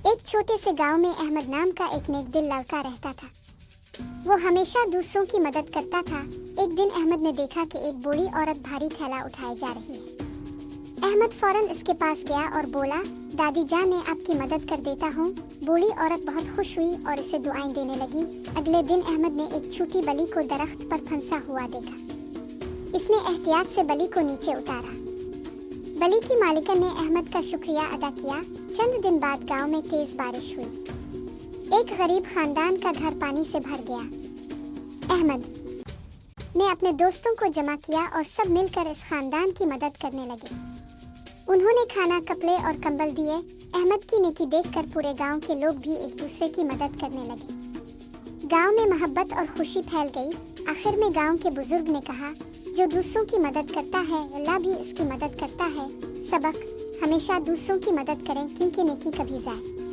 एक छोटे से गांव में अहमद नाम का एक नेक दिल लड़का रहता था। वो हमेशा दूसरों की मदद करता था। एक दिन अहमद ने देखा कि एक बूढ़ी औरत भारी थैला उठाए जा रही है। अहमद फौरन इसके पास गया और बोला, दादी जान, मैं आपकी मदद कर देता हूँ। बूढ़ी औरत बहुत खुश हुई और इसे दुआएं देने लगी। अगले दिन अहमद ने एक छोटी बलि को दरख्त पर फंसा हुआ देखा। इसने एहतियात से बलि को नीचे उतारा। बलि की मालिकन ने अहमद का शुक्रिया अदा किया। चंद दिन बाद गांव में तेज बारिश हुई। एक गरीब खानदान का घर पानी से भर गया। अहमद ने अपने दोस्तों को जमा किया और सब मिलकर इस खानदान की मदद करने लगे। उन्होंने खाना, कपड़े और कंबल दिए। अहमद की नेकी देखकर पूरे गांव के लोग भी एक दूसरे की मदद करने लगे। गांव में मोहब्बत और खुशी फैल गई। आखिर में गांव के बुजुर्ग ने कहा, जो दूसरों की मदद करता है अल्लाह भी इसकी मदद करता है। सबक: हमेशा दूसरों की मदद करें क्योंकि नेकी कभी जाए